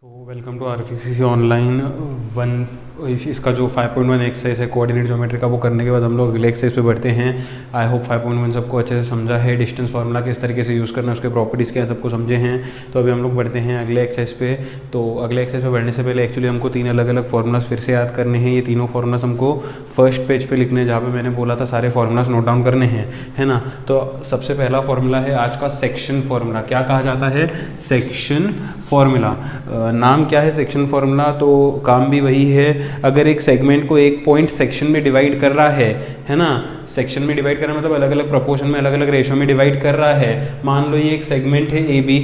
तो welcome to आरपीसीसी online one. इसका जो 5.1 एक्सरसाइज है कोऑर्डिनेट ज्योमेट्री का, वो करने के बाद हम लोग अगले एक्सरसाइज पे बढ़ते हैं। आई होप 5.1 सबको अच्छे से समझा है। डिस्टेंस फार्मूला किस तरीके से यूज़ करना है, उसके प्रॉपर्टीज़ क्या है, सबको समझे हैं। तो अभी हम लोग बढ़ते हैं अगले एक्सरसाइज पे। तो अगले एक्सरसाइज पे बढ़ने से पहले एक्चुअली हमको 3 अलग अलग फार्मूलाज फिर से याद करने हैं। ये तीनों फार्मूलाज हमको फर्स्ट पेज पे लिखने हैं, जहाँ पे मैंने बोला था सारे फार्मूलाज नोट डाउन करने हैं, है ना। तो सबसे पहला फार्मूला है आज का सेक्शन फार्मूला। क्या कहा जाता है? Section formula. नाम क्या है सेक्शन फार्मूला? तो काम भी वही है। अगर एक सेगमेंट को एक पॉइंट सेक्शन में डिवाइड कर रहा है ना, सेक्शन में डिवाइड करना मतलब अलग अलग प्रोपोर्शन में, अलग अलग रेशो में डिवाइड कर रहा है। मान लो ये एक सेगमेंट है ए बी,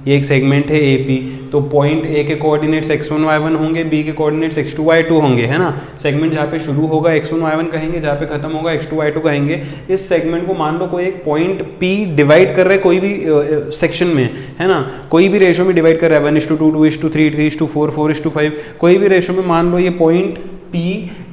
ये एक सेगमेंट है ए पी। तो पॉइंट ए के कोऑर्डिनेट्स x1 y1 होंगे, बी के कोऑर्डिनेट्स x2 y2 होंगे, है ना। सेगमेंट जहाँ पे शुरू होगा x1 y1 कहेंगे, जहाँ पे खत्म होगा x2 y2 कहेंगे। इस सेगमेंट को मान लो कोई एक पॉइंट p डिवाइड कर रहा है कोई भी सेक्शन में, है ना, कोई भी रेशो में डिवाइड कर रहा है 1:2, 2:3, 3:4, 4:5, कोई भी रेशो में मान लो ये पॉइंट P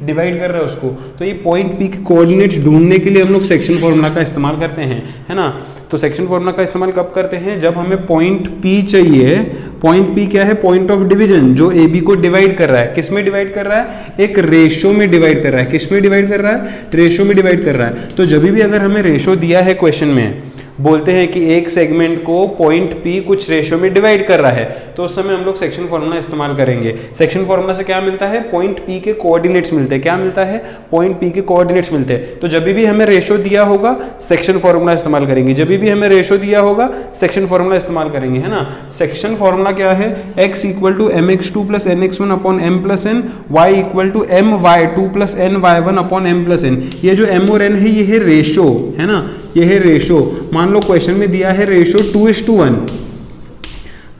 डिवाइड कर रहा है उसको। तो ये पॉइंट P के कोऑर्डिनेट्स ढूंढने के लिए हम लोग सेक्शन फार्मूला का इस्तेमाल करते हैं, है ना। तो सेक्शन फार्मूला का इस्तेमाल कब करते हैं? जब हमें पॉइंट P चाहिए। पॉइंट P क्या है? पॉइंट ऑफ डिवीजन, जो AB को डिवाइड कर रहा है। किस में डिवाइड कर रहा है? एक रेशो में डिवाइड कर रहा है। किस में डिवाइड कर रहा है? रेशो में डिवाइड कर रहा है। तो जब भी अगर हमें रेशो दिया है क्वेश्चन में, बोलते हैं कि एक सेगमेंट को पॉइंट P कुछ रेशो में डिवाइड कर रहा है, तो उस समय हम लोग सेक्शन फार्मूला इस्तेमाल करेंगे। सेक्शन फार्मूला से क्या मिलता है? पॉइंट P के कोऑर्डिनेट्स मिलते हैं। क्या मिलता है? पॉइंट P के कोऑर्डिनेट्स मिलते हैं। तो जब भी हमें रेशो दिया होगा सेक्शन फार्मूला इस्तेमाल करेंगे। जब भी हमें रेशो दिया होगा सेक्शन फार्मूला इस्तेमाल करेंगे, है ना। सेक्शन फार्मूला क्या है? x = mx2 + nx1 / m + n, y = my2 + ny1 / m + n। ये जो m और n है ये है रेशो, है ना, ये है रेशो। मान लो क्वेश्चन में दिया है रेशो 2:1,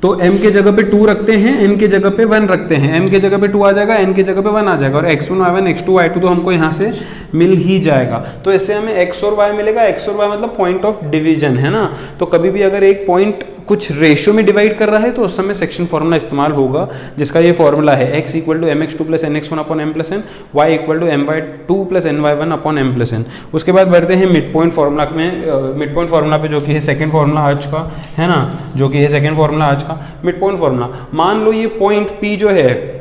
तो m के जगह पे 2 रखते हैं, n के जगह पे 1 रखते हैं। m के जगह पे 2 आ जाएगा, n के जगह पे 1 आ जाएगा, और x1 y1 x2 y2 तो हमको यहाँ से मिल ही जाएगा। तो इससे हमें x और y मिलेगा। x और y मतलब पॉइंट ऑफ डिवीजन, है ना। तो कभी भी अगर एक पॉइंट कुछ रेशो में डिवाइड कर रहा है तो उस समय सेक्शन फार्मूला इस्तेमाल होगा, जिसका ये फार्मूला है x = mx2 + nx1 / m + n, y = my2 + ny1 / m + n। उसके बाद बढ़ते हैं मिड पॉइंट फार्मूला में। मिड पॉइंट फार्मूला पे जो कि है सेकंड फार्मूला आज का, है ना, जो कि है सेकंड फार्मूला आज का मिड पॉइंट फार्मूला। मान लो ये पॉइंट P जो है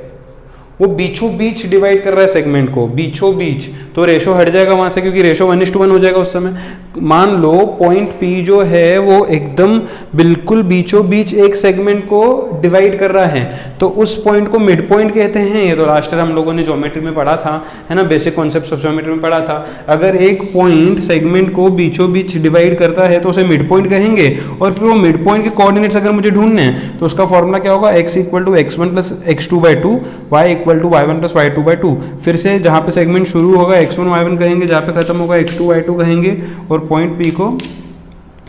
वो बीचों बीच डिवाइड कर रहा है सेगमेंट को, बीचों बीच। तो रेशो हट जाएगा वहां से, क्योंकि रेशो 1:1 हो जाएगा उस समय। मान लो पॉइंट P जो है वो एकदम बिल्कुल बीचों बीच एक सेगमेंट को डिवाइड कर रहा है, तो उस पॉइंट को मिड पॉइंट कहते हैं। ये तो लास्ट ईयर हम लोगों ने ज्योमेट्री में पढ़ा था, है ना, बेसिक कॉन्सेप्ट्स ऑफ ज्योमेट्री में पढ़ा था। अगर एक पॉइंट सेगमेंट को बीचों बीच डिवाइड करता है तो उसे मिड पॉइंट कहेंगे। और फिर वो मिड पॉइंट के कोऑर्डिनेट्स अगर मुझे ढूंढने हैं तो उसका फॉर्मूला क्या होगा? x = x1 + x2/2, y = y1 + y2/2। फिर से जहाँ पे सेगमेंट शुरू होगा x1 y1 कहेंगे, जहाँ पे खत्म होगा x2 y2 कहेंगे, और पॉइंट P को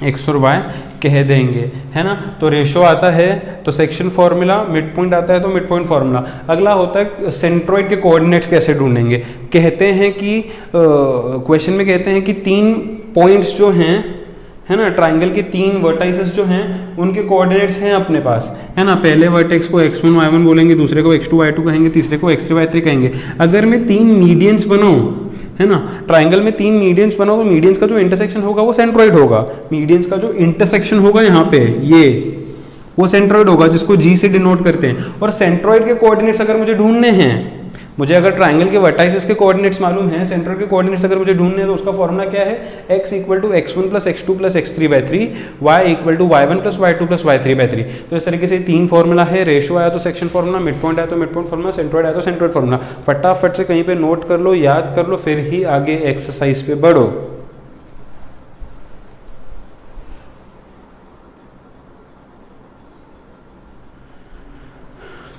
x और y कह देंगे, है ना। तो रेशो आता है तो सेक्शन फार्मूला, मिड पॉइंट आता है तो मिड पॉइंट फार्मूला। अगला होता है सेंट्रोइड के कोऑर्डिनेट्स कैसे ढूंढेंगे। कहते हैं कि क्वेश्चन में कहते हैं कि 3 पॉइंट्स जो हैं, है ना, ट्राइंगल के 3 वर्टाइसेस जो हैं उनके कोऑर्डिनेट्स हैं अपने पास, है ना। पहले वर्टेक्स को x1 y1 बोलेंगे, दूसरे को x2 y2 कहेंगे, तीसरे को x3 y3 कहेंगे। अगर मैं 3 मीडियंस बनाऊं, है ना, ट्राइंगल में 3 मीडियंस बनाओ, तो मीडियंस का जो इंटरसेक्शन होगा वो सेंट्रोइड होगा। मीडियंस का जो इंटरसेक्शन होगा यहाँ पे ये, वो सेंट्रोइड होगा, जिसको G से डिनोट करते हैं। और सेंट्रोइड के कोऑर्डिनेट्स अगर मुझे ढूंढने हैं, मुझे अगर ट्राइंगल के वर्टाइसेस के कोऑर्डिनेट्स मालूम है, सेंट्रोइड के कोऑर्डिनेट्स अगर मुझे ढूंढने हैं, तो उसका फॉर्मूला क्या है? x = x1 + x2 + x3/3, y = y1 + y2 + y3/3। तो इस तरीके से 3 फॉर्मूला है। रेशो आया तो सेक्शन फार्मूला, मिड पॉइंट आया तो मिड पॉइंट फार्मूला, सेंट्रोइड आया तो सेंट्रोइड फार्मूला। फटाफट से कहीं पे नोट कर लो, याद कर लो, फिर ही आगे एक्सरसाइज पे बढ़ो।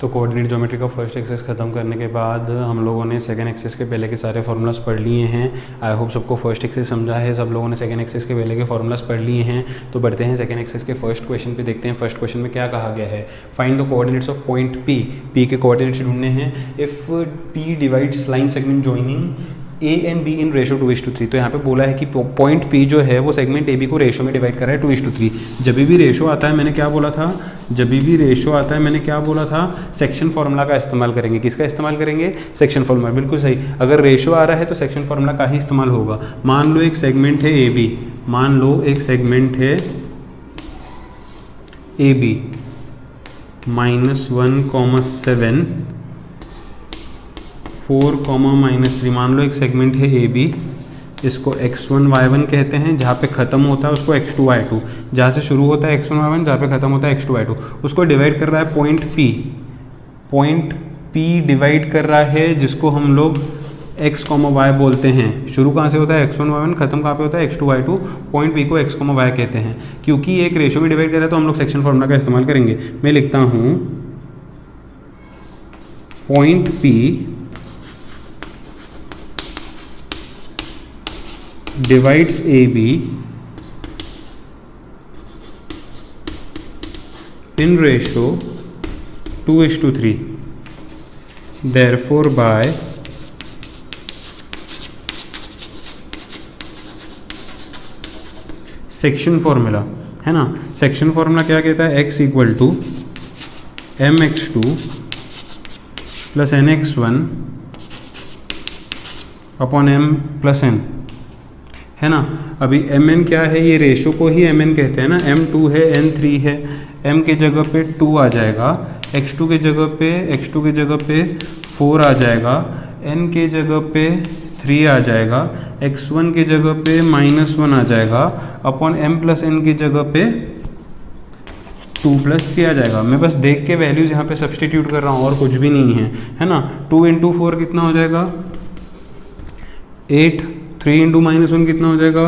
तो कोऑर्डिनेट ज्योमेट्री का फर्स्ट एक्सरसाइज खत्म करने के बाद हम लोगों ने सेकंड एक्सरसाइज के पहले के सारे फार्मूलाज पढ़ लिए हैं। आई होप सबको फर्स्ट एक्सरसाइज समझा है, सब लोगों ने सेकंड एक्सरसाइज के पहले के फार्मूलाज पढ़ लिए हैं। तो बढ़ते हैं सेकंड एक्सरसाइज के फर्स्ट क्वेश्चन पे, देखते हैं फर्स्ट क्वेश्चन में क्या कहा गया है। Find the coordinates of point P के कोऑर्डिनेट्स ढूंढने हैं। If P divides line segment joining A and B in ratio 2:3। तो यहाँ पे बोला है कि पॉइंट P जो है वो सेगमेंट AB को रेशो में डिवाइड कर रहा है 2:3। जब भी रेशो आता है मैंने क्या बोला था? जब भी रेशो आता है मैंने क्या बोला था? सेक्शन फार्मूला का इस्तेमाल करेंगे। किसका इस्तेमाल करेंगे? Section formula. बिल्कुल सही। अगर रेशो आ रहा है तो सेक्शन फार्मूला का ही इस्तेमाल होगा। मान लो एक सेगमेंट है AB, मान लो एक सेगमेंट है AB, -1,7 4,-3। मान लो एक सेगमेंट है ए बी, इसको x1 y1 कहते हैं, जहाँ पे ख़त्म होता है उसको x2 y2, जहाँ से शुरू होता है x1 y1, जहाँ पे ख़त्म होता है x2 y2, उसको डिवाइड कर रहा है पॉइंट P डिवाइड कर रहा है, जिसको हम लोग x, y बोलते हैं। शुरू कहाँ से होता है x1 y1, खत्म कहाँ पे होता है x2 y2, पॉइंट P को x, y कहते हैं। क्योंकि ये एक रेशो भी डिवाइड कर रहा है तो हम लोग सेक्शन फॉर्मूला का इस्तेमाल करेंगे। मैं लिखता हूँ point P divides AB in ratio 2:3, therefore by section formula, है ना। सेक्शन फॉर्मूला क्या कहता है, x equal to mx2 plus nx1 upon m plus n, है ना। अभी mn क्या है, ये रेशो को ही mn कहते हैं ना। m2 है, n3 है, m के जगह पे 2 आ जाएगा, x2 के जगह पे 4 आ जाएगा, n के जगह पे 3 आ जाएगा, x1 के जगह पे -1 आ जाएगा, अपॉन m प्लस n की जगह पे 2 + 3 आ जाएगा। मैं बस देख के वैल्यूज़ यहाँ पे सब्सटीट्यूट कर रहा हूँ और कुछ भी नहीं है ना। 2 × 4 कितना हो जाएगा 8, 3 × -1 कितना हो जाएगा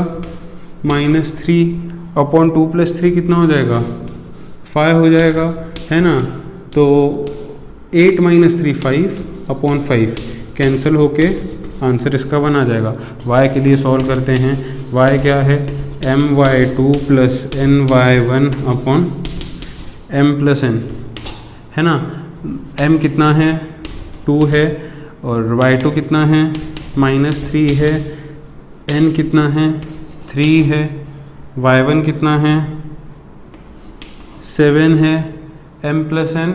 -3, अपॉन 2 + 3 कितना हो जाएगा 5 हो जाएगा, है ना। तो 8 - 3 5, अपॉन 5 कैंसिल होके आंसर इसका 1 आ जाएगा। y के लिए सॉल्व करते हैं। y क्या है, my2 + ny1 upon m + n, है ना। m कितना है 2 है, और y2 कितना है -3 है, n कितना है 3 है, y1 कितना है 7 है, m + n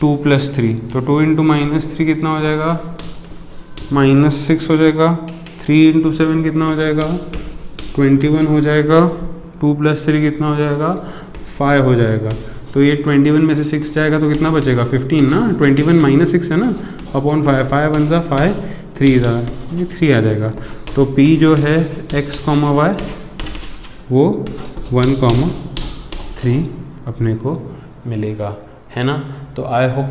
2 + 3, तो 2 × -3 कितना हो जाएगा -6 हो जाएगा, 3 × 7 कितना हो जाएगा 21 हो जाएगा, 2 + 3 कितना हो जाएगा 5 हो जाएगा। तो ये 21 में से 6 जाएगा तो कितना बचेगा 15 ना, 21 - 6 है ना, अपॉन 5, 5 × 1 = 5, 3 ये 3 आ जाएगा। तो P जो है x, y वो 1,3 अपने को मिलेगा, है ना। तो आई होप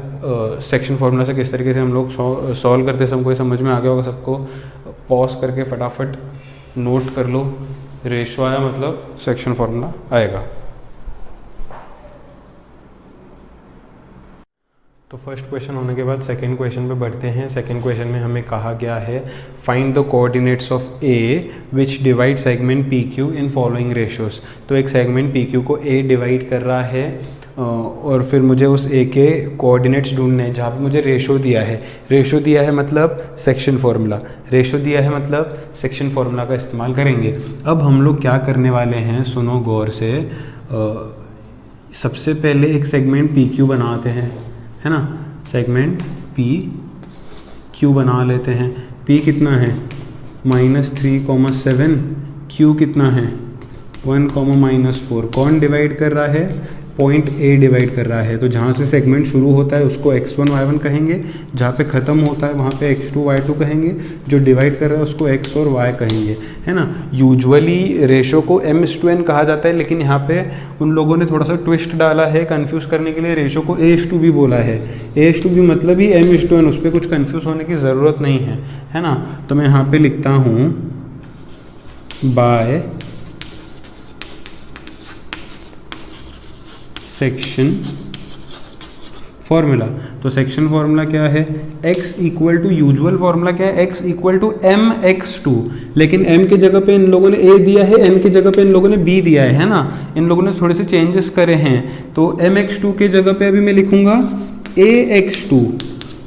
सेक्शन फार्मूला से किस तरीके से हम लोग सॉल्व करते हैं सबको समझ में आ गया होगा। सबको पॉज करके फटाफट नोट कर लो, रेशो आया मतलब सेक्शन फार्मूला आएगा। तो फर्स्ट क्वेश्चन होने के बाद सेकंड क्वेश्चन पे बढ़ते हैं। सेकंड क्वेश्चन में हमें कहा गया है find the coordinates of A which divide segment P Q in following ratios. तो एक सेगमेंट पी क्यू को ए डिवाइड कर रहा है और फिर मुझे उस ए के कोऑर्डिनेट्स ढूंढने हैं जहाँ पे मुझे रेशो दिया है। रेशो दिया है मतलब सेक्शन फार्मूला, रेशो दिया है मतलब सेक्शन फार्मूला का इस्तेमाल करेंगे। अब हम लोग क्या करने वाले हैं, सुनो गौर से। सबसे पहले एक सेगमेंट पी क्यू बनाते हैं, है ना। सेगमेंट पी क्यू बना लेते हैं। पी कितना है -3,7, क्यू कितना है 1,-4। कौन डिवाइड कर रहा है, पॉइंट ए डिवाइड कर रहा है। तो जहाँ से सेगमेंट शुरू होता है उसको x1 y1 कहेंगे, जहाँ पे ख़त्म होता है वहाँ पे x2 y2 कहेंगे, जो डिवाइड कर रहा है उसको x और y कहेंगे, है ना। यूजुअली रेशो को m/n कहा जाता है, लेकिन यहाँ पे उन लोगों ने थोड़ा सा ट्विस्ट डाला है कंफ्यूज करने के लिए, रेशो को a/2 भी बोला है। a/2 मतलब ही m/n, उस पर कुछ कन्फ्यूज़ होने की ज़रूरत नहीं है ना। तो मैं यहाँ पर लिखता हूँ बाय सेक्शन फॉर्मूला। तो सेक्शन फॉर्मूला क्या है, x equal to, usual formula क्या है, x इक्वल टू mx2, लेकिन m की जगह पे इन लोगों ने a दिया है, n की जगह पे इन लोगों ने b दिया है ना। इन लोगों ने थोड़े से चेंजेस करे हैं। तो mx2 के जगह पे अभी मैं लिखूंगा ax2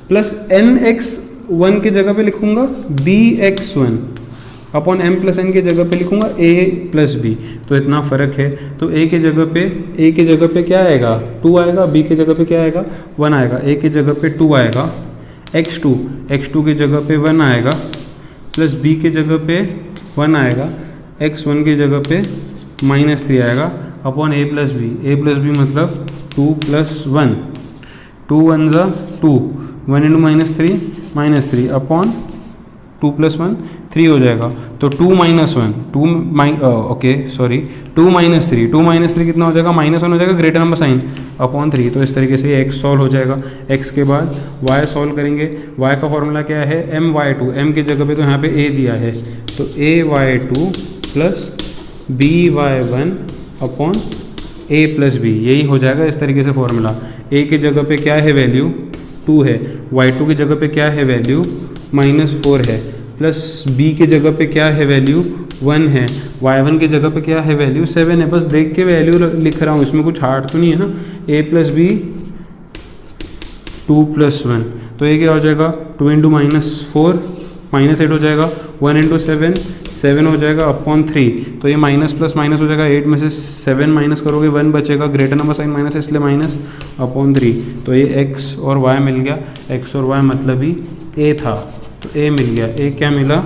प्लस nx1 की जगह पे लिखूंगा bx1 upon m plus n की जगह पे लिखूंगा a प्लस b। तो इतना फ़र्क है। तो a की जगह पे क्या आएगा 2 आएगा, b की जगह पे क्या आएगा 1 आएगा, a की जगह पे 2 आएगा, x2 की जगह पे 1 आएगा, प्लस b की जगह पे 1 आएगा, x1 की जगह पे -3 आएगा, अपॉन a प्लस बी मतलब 2+1, 2 1 ज़ा 2, 1 इंटू -3 अपॉन 2+1 3 हो जाएगा। तो 2 - 1 2 -3 कितना हो जाएगा, -1 हो जाएगा, ग्रेटर नंबर साइन अपॉन 3। तो इस तरीके से x सॉल्व हो जाएगा। x के बाद y सॉल्व करेंगे। y का फॉर्मूला क्या है, my2, m की जगह पे तो यहाँ पे a दिया है, तो ay2 plus by1 upon a plus b, यही हो जाएगा इस तरीके से फॉर्मूला। a की जगह पे क्या है, वैल्यू 2 है, y2 की जगह पे क्या है, वैल्यू -4 है, प्लस b की जगह पे क्या है, वैल्यू 1 है, y1 की जगह पे क्या है, वैल्यू 7 है। बस देख के वैल्यू लिख रहा हूँ, इसमें कुछ हार्ड तो नहीं है ना। a प्लस बी 2+1, तो ये क्या हो जाएगा, 2 इंटू -4 -8 हो जाएगा, 1 इंटू 7 7 हो जाएगा अपॉन 3। तो ये माइनस प्लस माइनस हो जाएगा, 8 में से 7 माइनस करोगे 1 बचेगा, ग्रेटर नंबर साइन माइनस इसलिए माइनस अपॉन 3। तो ये x और y मिल गया, x और y मतलब ही a था, तो a मिल गया। a क्या मिला,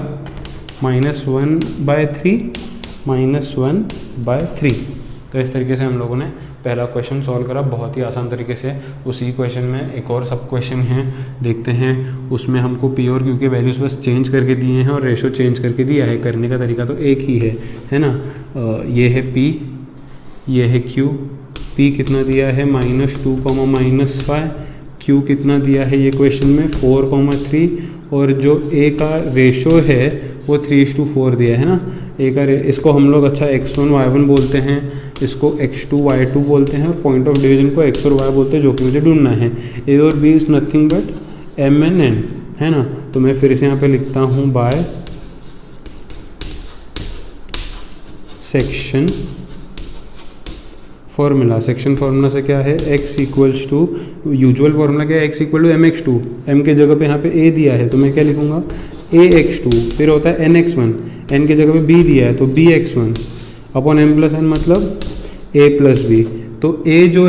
-1/3 -1/3। तो इस तरीके से हम लोगों ने पहला क्वेश्चन सॉल्व करा, बहुत ही आसान तरीके से। उसी क्वेश्चन में एक और सब क्वेश्चन हैं, देखते हैं। उसमें हमको पी और क्यू के वैल्यूज़ बस चेंज करके दिए हैं और रेशो चेंज करके दिया है। करने का तरीका तो एक ही है ना। ये है पी, ये है क्यू। पी कितना दिया है, -2, -5। क्यू कितना दिया है ये क्वेश्चन में, 4, 3। और जो ए का रेशो है वो 3:4 दिया है ना। ए का इसको हम लोग अच्छा x1 y1 बोलते हैं, इसको x2 y2 बोलते हैं, और पॉइंट ऑफ डिवीजन को x और y बोलते हैं, जो कि मुझे ढूंढना है। ए और B is nothing but m and n, है ना। तो मैं फिर से यहाँ पे लिखता हूँ by section formula. Section formula से क्या है, x equals to, usual formula क्या है, x equal to mx2। m के जगह पे यहाँ पे a दिया है, तो मैं क्या लिखूँगा, ax2। फिर होता है nx1, n के जगह पे b दिया है, तो bx1 upon m plus n मतलब a प्लस b। तो a जो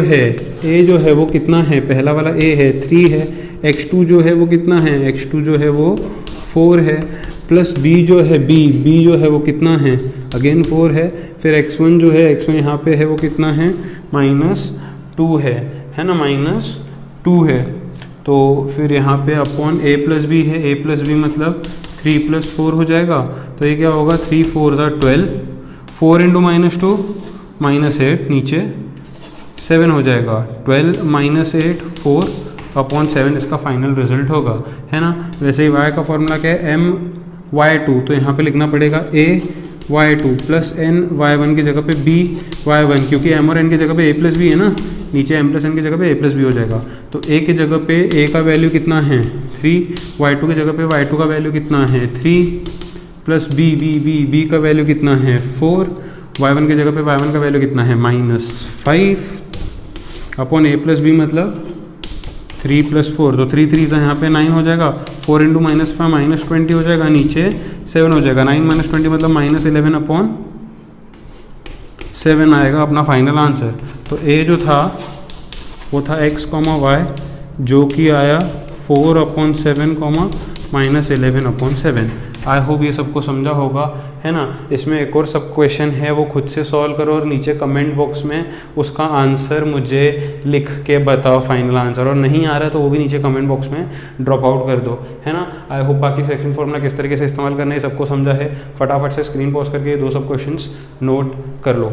है वो कितना है, पहला वाला a है 3 है, x2 जो है वो कितना है, x2 जो है वो 4 है, प्लस b जो है b जो है वो कितना है, अगेन 4 है। फिर x1 जो है, x1 यहाँ पे है वो कितना है, -2 है ना, -2 है। तो फिर यहाँ पे अपॉन a प्लस बी है, a प्लस बी मतलब 3 + 4 हो जाएगा। तो ये क्या होगा, 3 4 12, 4 इंटू -2 -8, नीचे 7 हो जाएगा, 12 - 8 4 अपॉन 7 इसका फाइनल रिजल्ट होगा, है ना। वैसे ही y का फॉर्मूला क्या है, my2, तो यहाँ पे लिखना पड़ेगा ay2 प्लस n y1 की जगह पे b y1, क्योंकि m और n की जगह पे a प्लस बी है ना, नीचे m प्लस n की जगह पे a प्लस बी हो जाएगा। तो a की जगह पे a का वैल्यू कितना है 3, y2 की जगह पे y2 का वैल्यू कितना है 3, प्लस b का वैल्यू कितना है 4, y1 की जगह पे y1 का वैल्यू कितना है -5 अपॉन a प्लस बी मतलब 3 + 4, तो 3 3 यहाँ पे 9 हो जाएगा, 4 इंटू -5 -20 हो जाएगा, नीचे 7 हो जाएगा, 9 - 20 मतलब -11 अपॉन 7 आएगा अपना फाइनल आंसर। तो a जो था वो था x, y, जो कि आया 4/7, -11/7। आई होप ये सबको समझा होगा, है ना। इसमें एक और सब क्वेश्चन है, वो खुद से सॉल्व करो और नीचे कमेंट बॉक्स में उसका आंसर मुझे लिख के बताओ, फाइनल आंसर। और नहीं आ रहा है तो वो भी नीचे कमेंट बॉक्स में ड्रॉप आउट कर दो, है ना। आई होप बाकी सेक्शन फॉर्मूला किस तरीके से इस्तेमाल करना है सबको समझा है। फटाफट से स्क्रीन पॉज करके ये 2 सब क्वेश्चंस नोट कर लो।